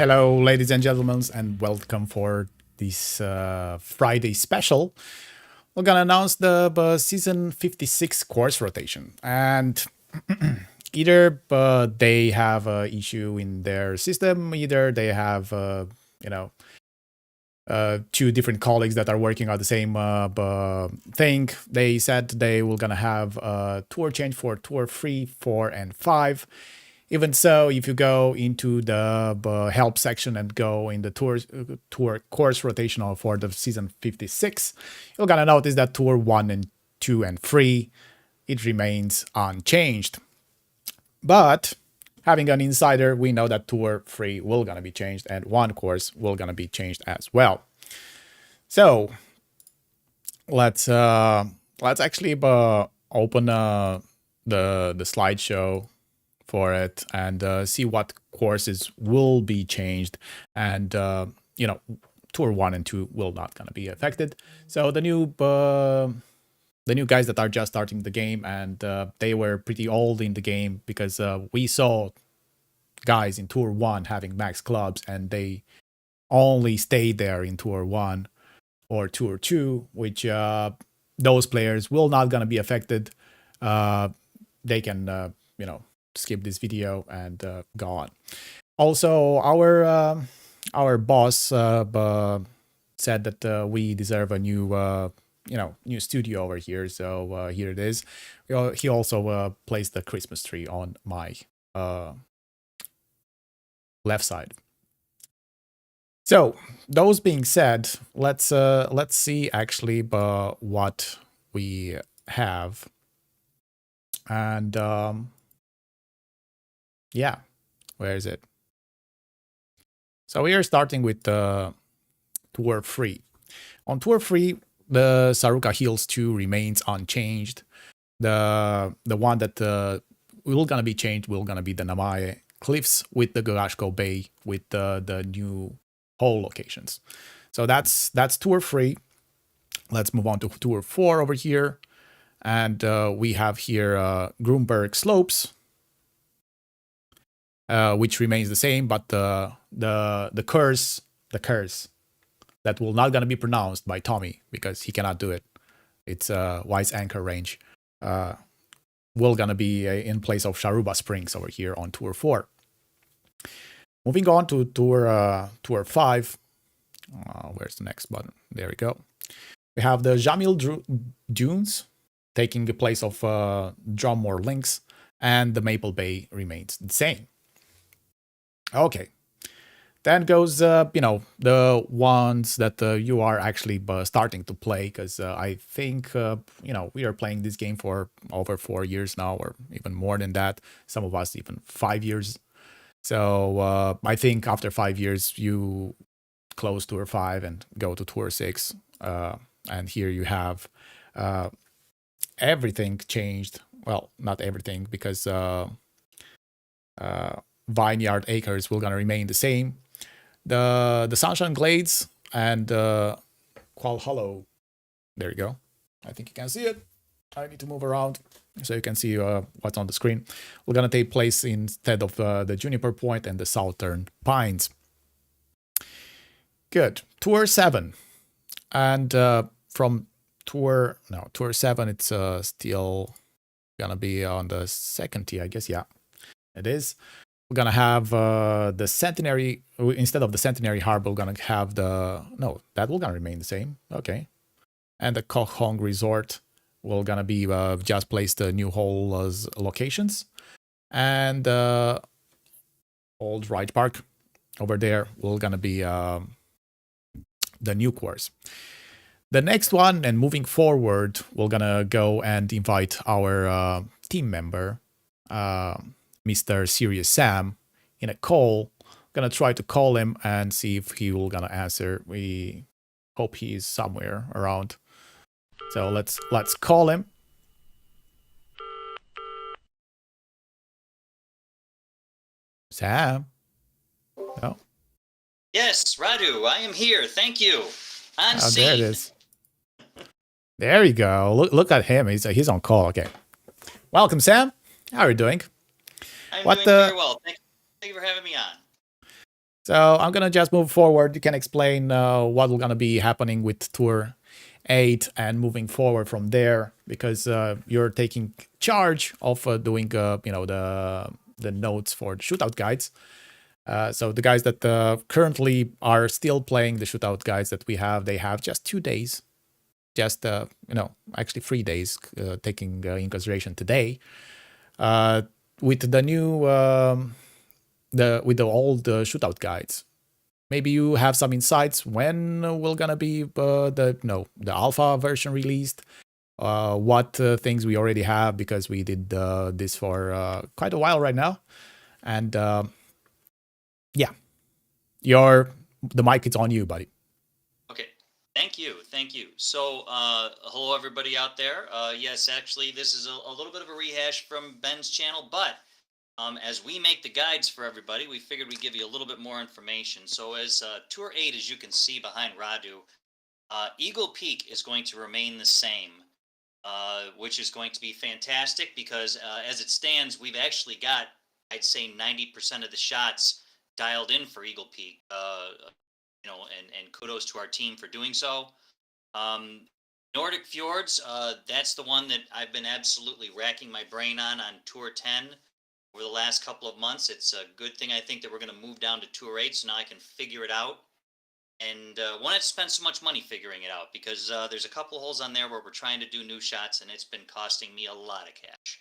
Hello, ladies and gentlemen, and welcome for this Friday special. We're gonna announce the season 56 course rotation, and either they have an issue in their system, either they have two different colleagues that are working on the same thing. They said they were gonna have a tour change for tour 3, 4, and 5. Even so, if you go into the help section and go in the tour course rotational for the season 56, you're gonna notice that tour 1 and 2 and 3, it remains unchanged. But having an insider, we know that tour 3 will gonna be changed and one course will gonna be changed as well. So let's actually open the slideshow for it and see what courses will be changed, and tour 1 and 2 will not gonna be affected. So the new guys that are just starting the game, and they were pretty old in the game, because we saw guys in tour 1 having max clubs and they only stayed there in tour 1 or tour 2, which those players will not gonna be affected. They can skip this video and go on. Also, our boss said that we deserve a new new studio over here, so here it is. He also placed the Christmas tree on my left side. So those being said, let's see actually what we have. And yeah, where is it? So we are starting with tour 3. On tour 3, the Sakura Hills 2 remains unchanged. The one that will gonna be changed will gonna be the Namhae Clifs with the Gokasho Bay with the new hole locations. So that's tour 3. Let's move on to tour 4 over here, and we have here Grunberg Slopes, which remains the same, but the curse that will not gonna be pronounced by Tommy, because he cannot do it. It's Wiseacre Ranch. Will gonna be in place of Sharuba Springs over here on tour 4. Moving on to tour 5. Where's the next button? There we go. We have the Jamil Dunes taking the place of Drummore Links, and the Maple Bay remains the same. Okay. Then goes, the ones that you are actually starting to play, because I think, we are playing this game for over 4 years now, or even more than that. Some of us even 5 years. So I think after 5 years, you close tour 5 and go to tour 6. And here you have everything changed. Well, not everything, because Vineyard Acres will gonna remain the same. The Sunshine Glades and Quail Hollow. There you go. I think you can see it. I need to move around so you can see what's on the screen. We're gonna take place instead of the Juniper Point and the Southern Pines. Good. Tour 7. And from tour 7, it's still gonna be on the second tee, I guess. Yeah, it is. We're gonna have the Centenary, instead of the Centenary Harbour, we're gonna have that will gonna remain the same. Okay. And the Koh Hong Resort will gonna be just placed the new hole locations. And Old Ride Park over there will gonna be the new course. The next one, and moving forward, we're gonna go and invite our team member, Mr. Serious Sam, in a call. Gonna try to call him and see if he will gonna answer. We hope he is somewhere around. So let's call him. Sam? No? Yes, Radu, I am here. Thank you. On scene. There it is. There you go. Look at him. He's on call. Okay. Welcome, Sam. How are you doing? I'm doing very well. Thank you for having me on. So I'm gonna just move forward. You can explain what will gonna be happening with Tour 8 and moving forward from there, because you're taking charge of doing the notes for the shootout guides. So the guys that currently are still playing the shootout guides that we have, they have just 2 days, just actually 3 days, taking in consideration today. With the new with the old shootout guides, maybe you have some insights when will gonna be the alpha version released. What things we already have, because we did this for quite a while right now, and yeah, the mic is on you, buddy. Okay. Thank you. Thank you. So, hello, everybody out there. Yes, actually, this is a little bit of a rehash from Ben's channel, but as we make the guides for everybody, we figured we'd give you a little bit more information. So, as Tour 8, as you can see behind Radu, Eagle Peak is going to remain the same, which is going to be fantastic because as it stands, we've actually got, I'd say, 90% of the shots dialed in for Eagle Peak. And kudos to our team for doing so. Nordic Fjords, that's the one that I've been absolutely racking my brain on Tour 10 over the last couple of months. It's a good thing, I think, that we're going to move down to Tour 8, so now I can figure it out. And wanted to spend so much money figuring it out because there's a couple holes on there where we're trying to do new shots, and it's been costing me a lot of cash.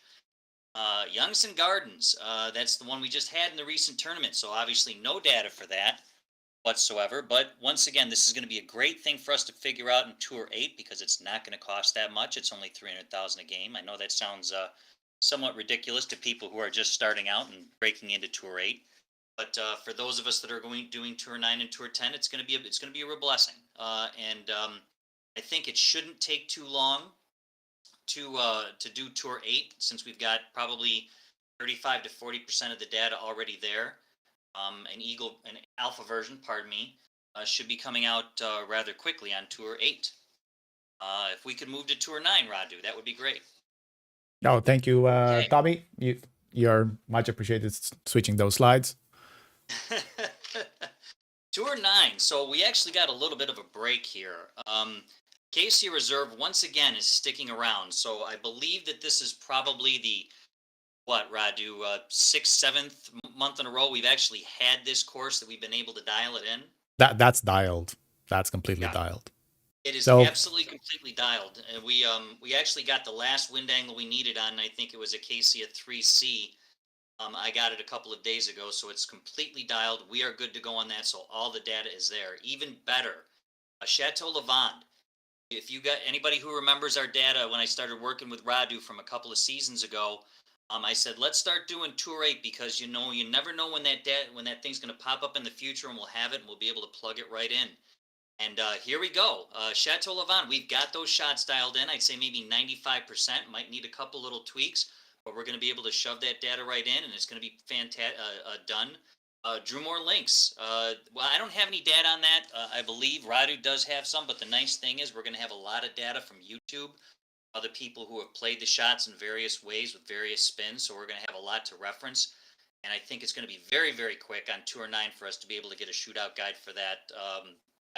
Yongsan Gardens, that's the one we just had in the recent tournament, so obviously no data for that whatsoever. But once again, this is going to be a great thing for us to figure out in Tour 8 because it's not going to cost that much. It's only $300,000 a game. I know that sounds somewhat ridiculous to people who are just starting out and breaking into Tour 8. But for those of us that are doing Tour 9 and Tour 10, it's going to be a real blessing. And I think it shouldn't take too long to do Tour 8, since we've got probably 35 to 40% of the data already there. An alpha version, should be coming out rather quickly on Tour 8. If we could move to Tour 9, Radu, that would be great. No, thank you, Okay. Tommy. You're much appreciated switching those slides. Tour 9. So we actually got a little bit of a break here. Acacia Reserve, once again, is sticking around. So I believe that this is probably the Radu, 6th, 7th month in a row we've actually had this course that we've been able to dial it in. That's dialed. That's completely dialed. It is absolutely completely dialed. We actually got the last wind angle we needed on, I think it was Acacia 3C. I got it a couple of days ago, so it's completely dialed. We are good to go on that, so all the data is there. Even better, Chateau Lavande. If you got anybody who remembers our data when I started working with Radu from a couple of seasons ago, I said, let's start doing Tour 8 because, you never know when that thing's going to pop up in the future, and we'll have it and we'll be able to plug it right in. And here we go. Chateau Lavande, we've got those shots dialed in. I'd say maybe 95%. Might need a couple little tweaks, but we're going to be able to shove that data right in, and it's going to be fantastic. Done. Drummore Links. Well, I don't have any data on that. I believe Radu does have some, but the nice thing is we're going to have a lot of data from YouTube, other people who have played the shots in various ways with various spins, so we're going to have a lot to reference. And I think it's going to be very, very quick on Tour 9 for us to be able to get a shootout guide for that.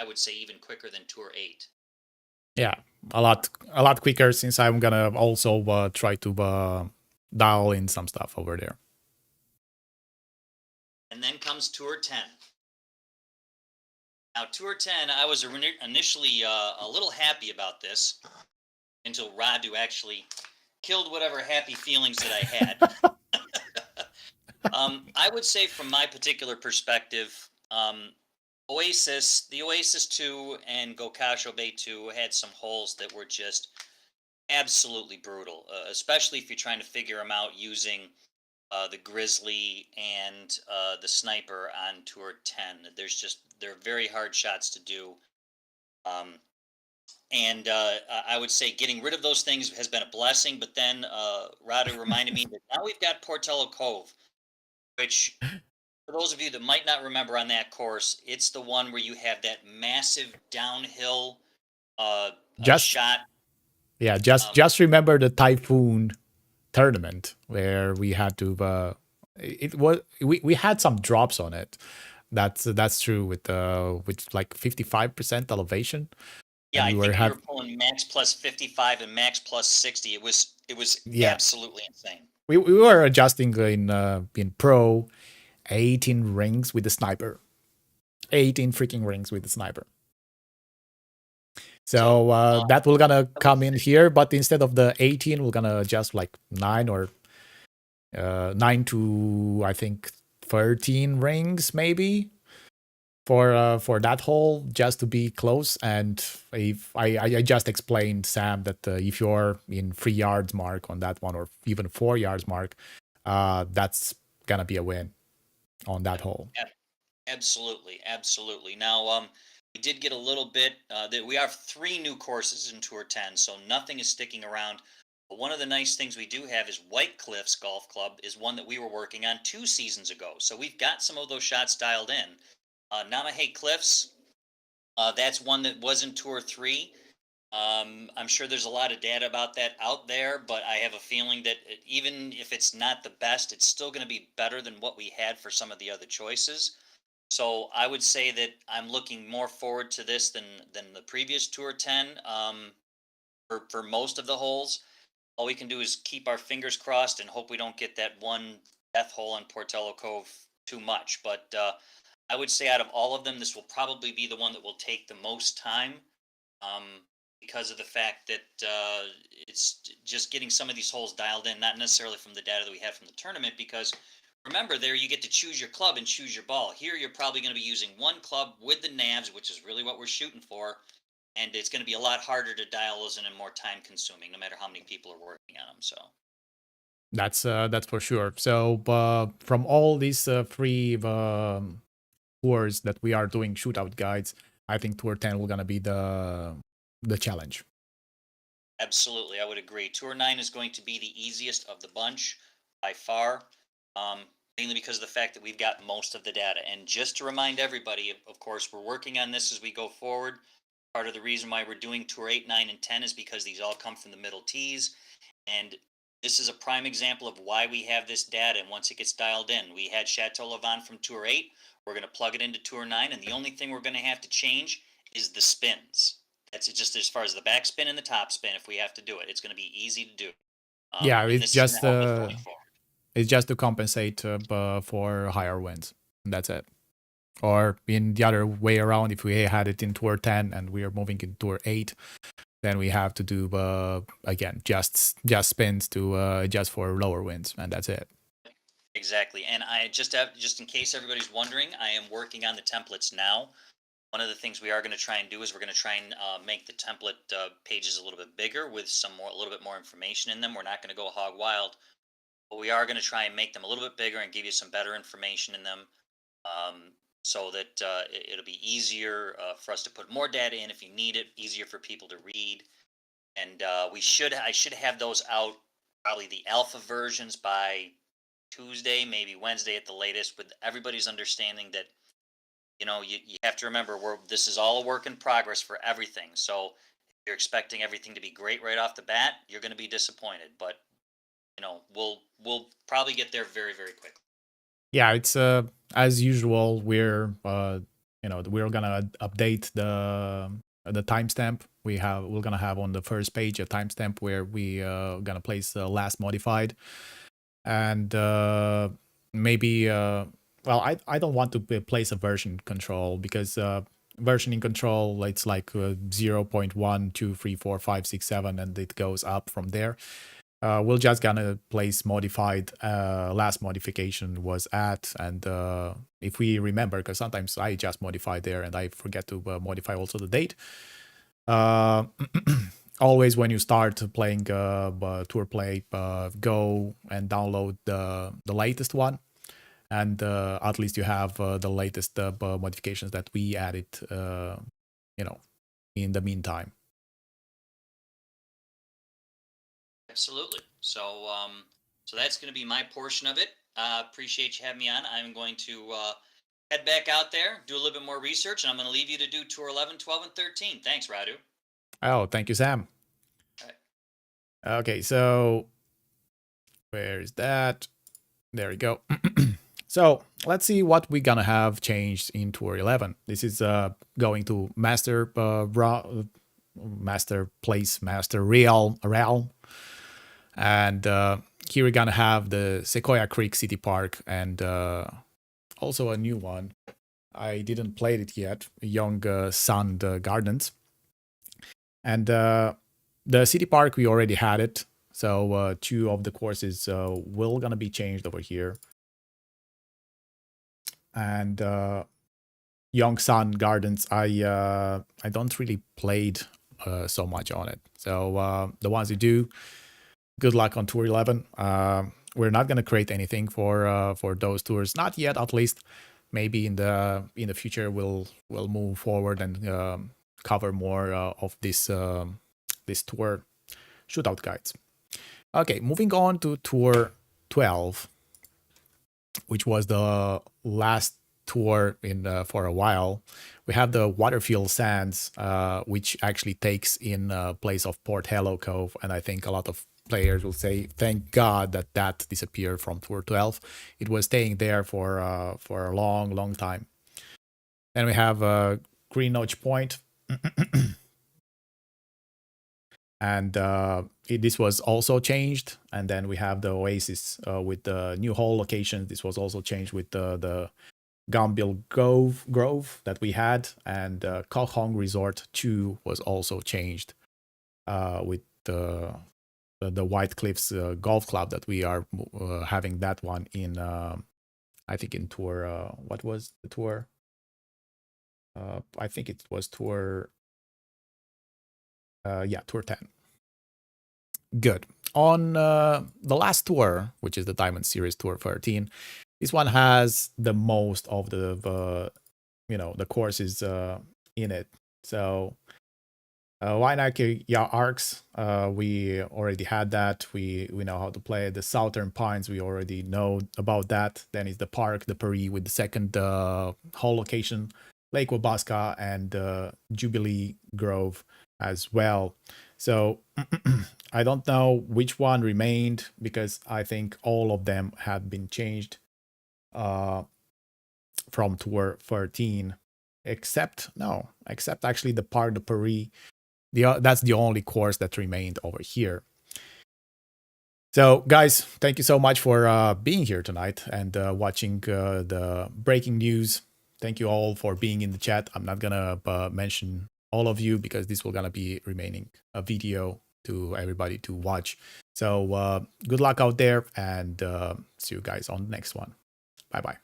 I would say even quicker than Tour 8. Yeah, a lot quicker, since I'm gonna also try to dial in some stuff over there. And then comes Tour 10. Now, Tour 10, I was initially a little happy about this until Radu actually killed whatever happy feelings that I had. I would say from my particular perspective, the Oasis 2 and Gokasho Bay 2 had some holes that were just absolutely brutal, especially if you're trying to figure them out using the Grizzly and the Sniper on Tour 10. They're very hard shots to do. And I would say getting rid of those things has been a blessing, but then Radu reminded me that now we've got Porthello Cove, which, for those of you that might not remember on that course, it's the one where you have that massive downhill shot. Yeah, just remember the Typhoon tournament where we had to we had some drops on it. That's true with like 55% elevation, Yeah, and I we were think we were have pulling max plus 55 and max plus 60. It was yeah absolutely insane. we were adjusting in pro 18 rings with the sniper, 18 freaking rings with the sniper. So So that will gonna I will come in say, here, but instead of the 18, we're gonna adjust like 9 to I think 13 rings maybe for that hole, just to be close. And if I just explained Sam that if you're in 3 yards mark on that one, or even 4 yards mark, that's gonna be a win on that hole. absolutely, absolutely. Now, we did get a little bit that we have 3 new courses in Tour 10, so nothing is sticking around. But one of the nice things we do have is White Cliffs Golf Club is one that we were working on 2 seasons ago. So we've got some of those shots dialed in. Namhae Clifs, that's one that was in Tour 3. I'm sure there's a lot of data about that out there, but I have a feeling that even if it's not the best, it's still going to be better than what we had for some of the other choices. So I would say that I'm looking more forward to this than the previous Tour 10 for most of the holes. All we can do is keep our fingers crossed and hope we don't get that one death hole on Porthello Cove too much. But I would say out of all of them, this will probably be the one that will take the most time, um, because of the fact that it's just getting some of these holes dialed in, not necessarily from the data that we have from the tournament. Because remember, there you get to choose your club and choose your ball. Here, you're probably going to be using one club with the navs, which is really what we're shooting for. And it's going to be a lot harder to dial those in and more time consuming, no matter how many people are working on them. So. That's for sure. So from all these three tours that we are doing shootout guides, I think Tour 10 will gonna be the challenge. Absolutely, I would agree. Tour 9 is going to be the easiest of the bunch by far, mainly because of the fact that we've got most of the data. And just to remind everybody, of course, we're working on this as we go forward. Part of the reason why we're doing Tour 8, 9, and 10 is because these all come from the middle tees. And this is a prime example of why we have this data. And once it gets dialed in, we had Chateau Lavande from Tour 8. We're going to plug it into Tour 9. And the only thing we're going to have to change is the spins. That's just as far as the backspin and the top spin. If we have to do it, it's going to be easy to do. Yeah, And this is going to help us going forward. it's just to compensate for higher winds. And that's it. Or in the other way around, if we had it in Tour 10 and we are moving in Tour 8, then we have to do again just spins to adjust for lower winds, and that's it. Exactly. And I just in case everybody's wondering, I am working on the templates now. One of the things we are going to try and do is we're going to try and make the template pages a little bit bigger with a little bit more information in them. We're not going to go hog wild, but we are going to try and make them a little bit bigger and give you some better information in them, so that it'll be easier for us to put more data in if you need it, easier for people to read. And I should have those out, probably the alpha versions, by Tuesday, maybe Wednesday at the latest, with everybody's understanding that you have to remember this is all a work in progress for everything. So if you're expecting everything to be great right off the bat, you're going to be disappointed. But we'll probably get there very, very quickly. Yeah, it's as usual. We're gonna update the timestamp. We're gonna have on the first page a timestamp where we gonna place the last modified, and maybe well, I don't want to place a version control, because versioning control, it's like 0.1 2 3 4 5 6 7, and it goes up from there. We're just gonna place modified. Last modification was at, and if we remember, because sometimes I just modify there and I forget to modify also the date. Always when you start playing tour play, go and download the latest one, and at least you have the latest modifications that we added. In the meantime. Absolutely. So that's going to be my portion of it. Appreciate you having me on. I'm going to head back out there, do a little bit more research, and I'm going to leave you to do Tour 11, 12, and 13. Thanks, Radu. Oh, thank you, Sam. All right. Okay, so where is that? There we go. So let's see what we're gonna have changed in Tour 11. This is going to Master Place, Master Realm. And here we're gonna have the Sequoia Creek City Park and also a new one. I didn't play it yet, Yongsan Gardens. And the city park, we already had it. So 2 of the courses will gonna be changed over here. And Yongsan Gardens, I don't really played so much on it. So the ones who do, good luck on Tour 11. We're not gonna create anything for those tours, not yet, at least. Maybe in the future we'll move forward and cover more of this this tour shootout guides. Okay, moving on to Tour 12, which was the last tour in for a while. We have the Waterfield Sands, which actually takes in place of Porthello Cove, and I think a lot of players will say, "Thank God that that disappeared from Tour 12." It was staying there for a long, long time. Then we have Greenoch Point, and this was also changed. And then we have the Oasis with the new hole locations. This was also changed with the Gambil Grove that we had, and Koh Hong Resort 2 was also changed with the White Cliffs Golf Club that we are having that one in, I think in Tour, what was the tour? I think it was Tour, Tour 10. Good. On the last tour, which is the Diamond Series Tour 13, this one has the most of the courses in it. So Wiseacre Arcs, we already had that. We know how to play. The Southern Pines, we already know about that. Then is the Parc de Paris with the second hole location, Lake Wabasca and Jubilee Grove as well. So I don't know which one remained, because I think all of them had been changed from Tour 13, except actually the Parc de Paris. That's the only course that remained over here. So guys, thank you so much for being here tonight and watching the breaking news. Thank you all for being in the chat. I'm not gonna mention all of you because this will gonna be remaining a video to everybody to watch. So good luck out there, and see you guys on the next one. Bye bye.